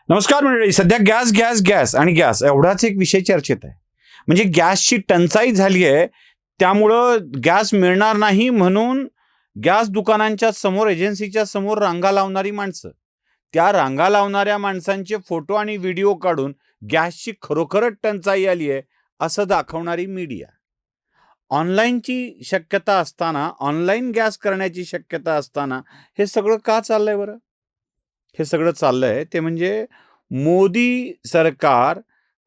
नमस्कार मंडळी. सध्या गॅस गॅस गॅस आणि गॅस एवढाच एक विषय चर्चेत आहे. म्हणजे गॅसची टंचाई झाली आहे, त्यामुळं गॅस मिळणार नाही म्हणून गॅस दुकानांच्या समोर, एजन्सीच्या समोर रांगा लावणारी माणसं, त्या रांगा लावणाऱ्या माणसांचे फोटो आणि व्हिडिओ काढून गॅसची खरोखरच टंचाई आली आहे असं दाखवणारी मीडिया, ऑनलाईनची शक्यता असताना, ऑनलाईन गॅस करण्याची शक्यता असताना हे सगळं का चाललंय बरं? हे सगळं चाललंय ते म्हणजे मोदी सरकार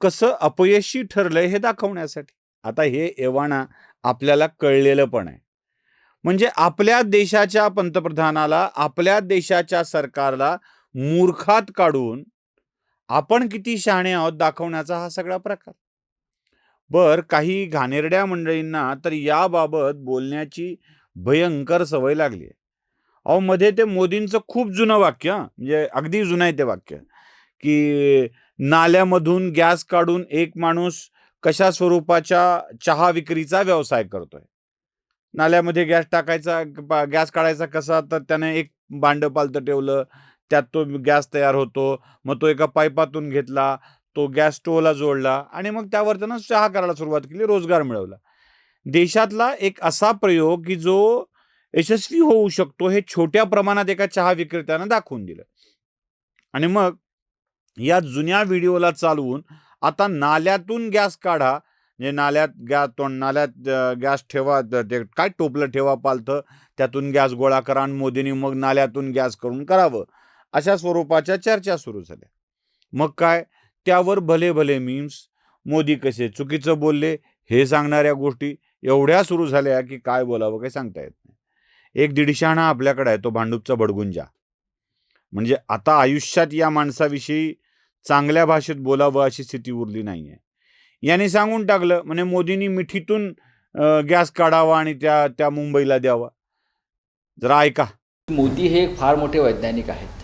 कसं अपयशी ठरलंय हे दाखवण्यासाठी. आता हे एव्हाना आपल्याला कळलेलं पण आहे. म्हणजे आपल्या देशाच्या पंतप्रधानाला, आपल्या देशाच्या सरकारला मूर्खात काढून आपण किती शहाणे आहोत दाखवण्याचा हा सगळा प्रकार. काही घाणेरड्या मंडळींना तर याबाबत बोलण्याची भयंकर सवय लागली आहे. अहो, मध्ये ते मोदींचं खूप जुनं वाक्य, म्हणजे अगदी जुनं आहे ते वाक्य, की नाल्यामधून गॅस काढून एक माणूस कशा स्वरूपाच्या चहा विक्रीचा व्यवसाय करतोय. नाल्यामध्ये गॅस टाकायचा, गॅस काढायचा कसा, तर त्याने एक भांडं पालतं ठेवलं, त्यात तो गॅस तयार होतो. मग तो एका पाईपातून घेतला, तो गॅस स्टोव्हला जोडला आणि मग त्यावर त्यानं चहा करायला सुरुवात केली, रोजगार मिळवला. देशातला एक असा प्रयोग की जो यशस्वी होऊ शकतो हे छोट्या प्रमाणात एका चहा विक्रेत्यानं दाखवून दिलं. आणि मग या जुन्या व्हिडिओला चालवून आता नाल्यातून गॅस काढा, म्हणजे नाल्यात गॅस ठेवा, ते काय टोपलं ठेवा पालथं, त्यातून गॅस गोळा करा आणि मोदींनी मग नाल्यातून गॅस करून करावं, अशा स्वरूपाच्या चर्चा सुरू झाल्या. मग काय, त्यावर भले भले मीम्स, मोदी कसे चुकीचं बोलले हे सांगणाऱ्या गोष्टी एवढ्या सुरू झाल्या की काय बोलावं काही सांगता येत नाही. एक दीडशाणा आपल्याकडे आहे, तो भांडूपचा भडगुंजा. म्हणजे आता आयुष्यात या माणसाविषयी चांगल्या भाषेत बोलावं अशी स्थिती उरली नाहीये. याने सांगून टाकलं, म्हणजे मोदींनी मिठीतून गॅस काढावा आणि त्या मुंबईला द्यावा. जरा ऐका. मोदी हे फार मोठे वैज्ञानिक आहेत,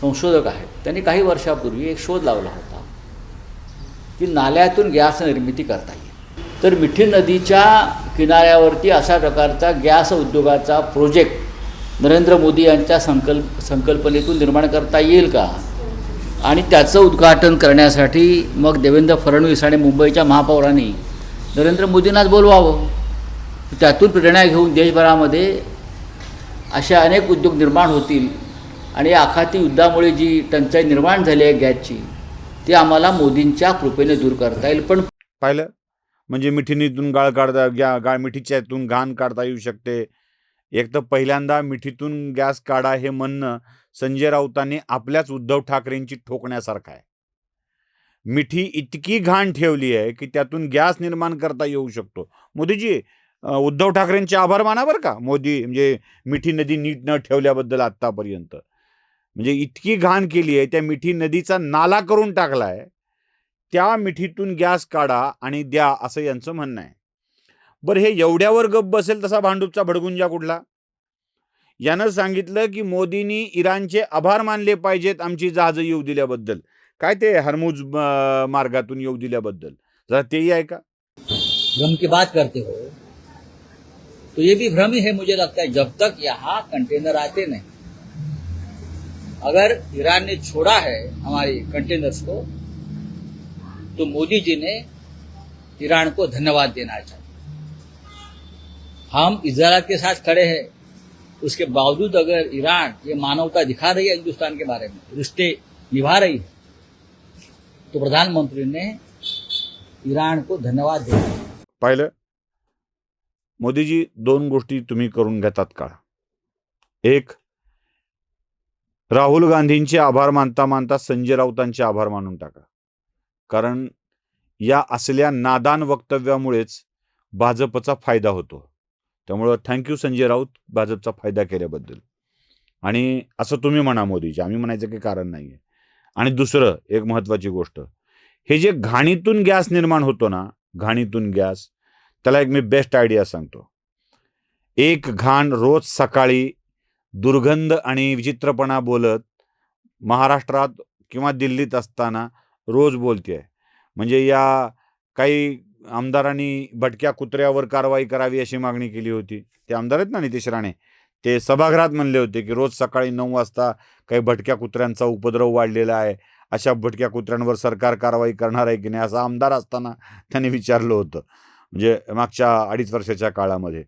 संशोधक आहेत. त्यांनी काही वर्षापूर्वी एक शोध लावला होता की नाल्यातून गॅस निर्मिती करता येईल. तर मिठी नदीच्या किनाऱ्यावरती अशा प्रकारचा गॅस उद्योगाचा प्रोजेक्ट नरेंद्र मोदी यांच्या संकल्पनेतून निर्माण करता येईल का, आणि त्याचं उद्घाटन करण्यासाठी मग देवेंद्र फडणवीस आणि मुंबईच्या महापौरांनी नरेंद्र मोदींनाच बोलवावं. त्यातून प्रेरणा घेऊन देशभरामध्ये असे अनेक उद्योग निर्माण होतील आणि आखाती युद्धामुळे जी टंचाई निर्माण झाली आहे गॅसची, ती आम्हाला मोदींच्या कृपेने दूर करता येईल. पण पाहिलं, म्हणजे मिठीतून मिठीच्या यातून घाण काढता येऊ शकते. एक तर पहिल्यांदा मिठीतून गॅस काढा हे म्हणणं संजय राऊतांनी आपल्याच उद्धव ठाकरेंची ठोकण्यासारखं आहे. मिठी इतकी घाण ठेवली आहे की त्यातून गॅस निर्माण करता येऊ शकतो. मोदीजी, उद्धव ठाकरेंचे आभार माना बरं का. मोदी म्हणजे मिठी नदी नीट न ठेवल्याबद्दल आत्तापर्यंत, म्हणजे इतकी घाण केली आहे, त्या मिठी नदीचा नाला करून टाकलाय. त्या मिठीतून गॅस काढा आणि द्या असं यांचं म्हणणं आहे. बरं, हे एवढ्यावर गप्प बसेल तसा भांडूपचा भडगुंजा कुठला? यानं सांगितलं की मोदींनी इराणचे आभार मानले पाहिजेत आमची जहाजं येऊ दिल्याबद्दल. काय ते हरमुज मार्गातून येऊ दिल्याबद्दल. जरा तेही ऐका. भ्रम की बात करते हो तो ये भी भ्रम ही है, मुझे लगता है, जब तक यहाँ कंटेनर आते नहीं. अगर ईरान ने छोड़ा है हमारी कंटेनर्स को, तो मोदी जी ने ईरान को धन्यवाद देना चाहिए. हम इजराइल के साथ खड़े हैं, उसके बावजूद अगर ईरान ये मानवता दिखा रही है हिंदुस्तान के बारे में, रिश्ते निभा रही है, तो प्रधानमंत्री ने ईरान को धन्यवाद दिया. पाहिलं, मोदीजी, दोन गोष्टी तुम्ही करून घेतात का? एक, राहुल गांधींचे आभार मानता मानता संजय राऊतांचे आभार मानून टाका. कारण या असल्या नादान वक्तव्यामुळेच भाजपचा फायदा होतो. त्यामुळं थँक्यू संजय राऊत, भाजपचा फायदा केल्याबद्दल. आणि असं तुम्ही म्हणा मोदीजी, आम्ही म्हणायचं काही कारण नाही आहे. आणि दुसरं एक महत्त्वाची गोष्ट, हे जे घाणीतून गॅस निर्माण होतो ना, घाणीतून गॅस, त्याला एक मी बेस्ट आयडिया सांगतो. एक घाण रोज सकाळी दुर्गंध आणि विचित्रपणा बोलत महाराष्ट्रात किंवा दिल्लीत असताना रोज बोलते. म्हणजे या काही आमदारांनी भटक्या कुत्र्यावर कारवाई करावी अशी मागणी केली होती. ते आमदार आहेत ना, नितेश राणे, ते सभागृहात म्हणले होते की रोज सकाळी 9 वाजता काही भटक्या कुत्र्यांचा उपद्रव वाढलेला आहे, अशा भटक्या कुत्र्यांवर सरकार कारवाई करणार आहे की नाही, असा आमदार असताना त्यांनी विचारलं होतं. म्हणजे मागच्या 2.5 वर्षाच्या काळामध्ये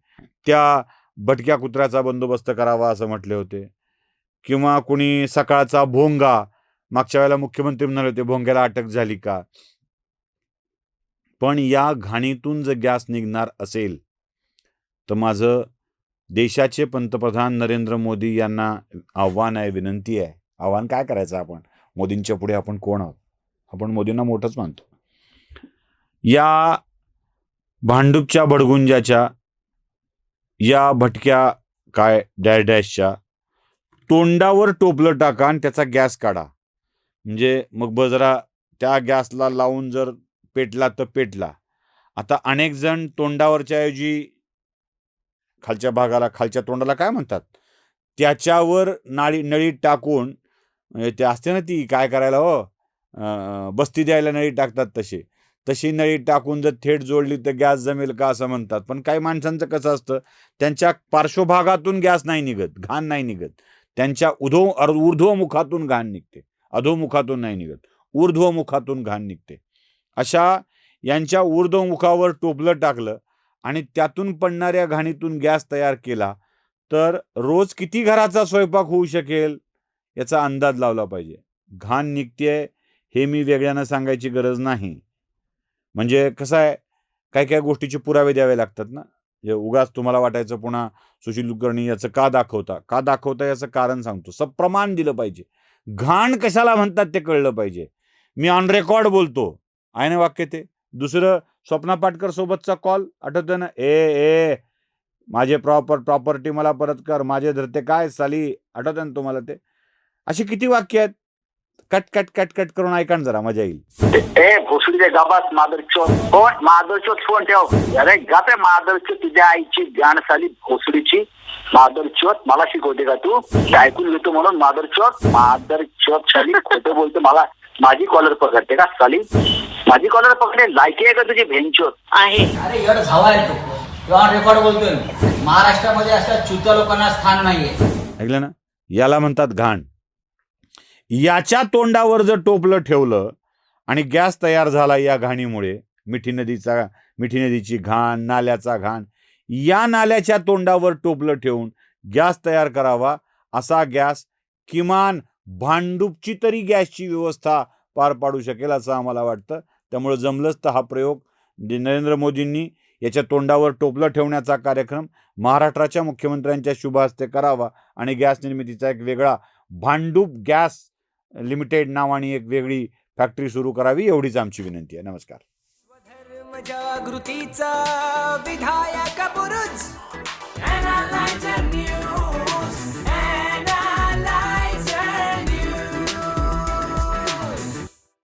त्या भटक्या कुत्र्याचा बंदोबस्त करावा असं म्हटले होते. किंवा कुणी सकाळचा भोंगा, मागच्या वेळेला मुख्यमंत्री म्हणाले होते भोंग्याला अटक झाली का. पण या घाणीतून जर गॅस निघणार असेल तर माझं देशाचे पंतप्रधान नरेंद्र मोदी यांना आव्हान आहे, विनंती आहे. आव्हान काय करायचं, आपण मोदींच्या पुढे आपण कोण आहोत, आपण मोदींना मोठंच मानतो. या भांडूपच्या बडगुंजाच्या या भटक्या काय डॅश डॅशच्या तोंडावर टोपलं टाका आणि त्याचा गॅस काढा. म्हणजे मग जरा त्या गॅसला लावून जर पेटला तर पेटला. आता अनेक जण तोंडावरच्या ऐवजी खालच्या भागाला, खालच्या तोंडाला काय म्हणतात, त्याच्यावर नळी टाकून, ते असते ना ती काय करायला बस्ती द्यायला नळी टाकतात, तशी नळी टाकून जर थेट जोडली तर गॅस जमेल का असं म्हणतात. पण काही माणसांचं कसं असतं, त्यांच्या पार्श्वभागातून गॅस नाही निघत, घाण नाही निघत, त्यांच्या ऊर्ध्वमुखातून घाण निघते, अधोमुखातून नाही निघत, ऊर्ध्वमुखातून घाण निघते. अशा यांच्या ऊर्ध्वमुखावर टोपलं टाकलं आणि त्यातून पडणाऱ्या घाणीतून गॅस तयार केला तर रोज किती घराचा स्वयंपाक होऊ शकेल याचा अंदाज लावला पाहिजे. घाण निघतेय हे मी वेगळ्यानं सांगायची गरज नाही. म्हणजे कसं आहे, काय काय गोष्टीचे पुरावे द्यावे लागतात ना. उगाच तुम्हाला वाटायचं पुन्हा सुशील कुलकर्णी याचं का दाखवता याचं कारण सांगतो. सप्रमाण दिलं पाहिजे. घाण कशाला म्हणतात ते कळलं पाहिजे. मी ऑन रेकॉर्ड बोलतो, आहे ना वाक्य ते. दुसरं स्वप्ना पाटकर सोबतचा कॉल आठवतोय ना, ए माझे प्रॉपर्टी मला परत कर, माझे धरते काय साली, आठवतंय ना तुम्हाला ते. अशी किती वाक्य आहेत, कट करून ऐका जरा, मजा येईल. भोसडीच्या गावात मादरचोत फोन ठेव. अरे गाते मादरचोत, तुझ्या आईची ज्ञान साली भोसडीची मादरचोत. मला शिकवते का तू? ऐकून घेतो म्हणून मादरचोत साली खोटं बोलतो. मला माझी कॉलर पकडते का साली? माझी कॉलर पकडे लायकी आहे का तुझी भेंचोत आहे? अरे एवढं झावा आहे तो ऑन रेकॉर्ड बोलतोय. महाराष्ट्रामध्ये अशा चुत्या लोकांना स्थान नाहीये. ऐकलं ना, याला म्हणतात घाण. याच्या तोंडावर जर टोपलं ठेवलं आणि गॅस तयार झाला या घाणीमुळे, मिठी नदीची घाण, नाल्याचा घाण, या नाल्याच्या तोंडावर टोपलं ठेवून गॅस तयार करावा. असा गॅस किमान भांडूपची तरी गॅसची व्यवस्था पार पाडू शकेल असं आम्हाला वाटतं. त्यामुळे जमलंच तर हा प्रयोग नरेंद्र मोदींनी याच्या तोंडावर टोपलं ठेवण्याचा कार्यक्रम महाराष्ट्राच्या मुख्यमंत्र्यांच्या शुभ हस्ते करावा आणि गॅस निर्मितीचा एक वेगळा भांडूप गॅस लिमिटेड नावाने एक वेगळी फॅक्टरी सुरू करावी, एवढीच आमची विनंती आहे. नमस्कार. जागृतीचा विधायक बुरुज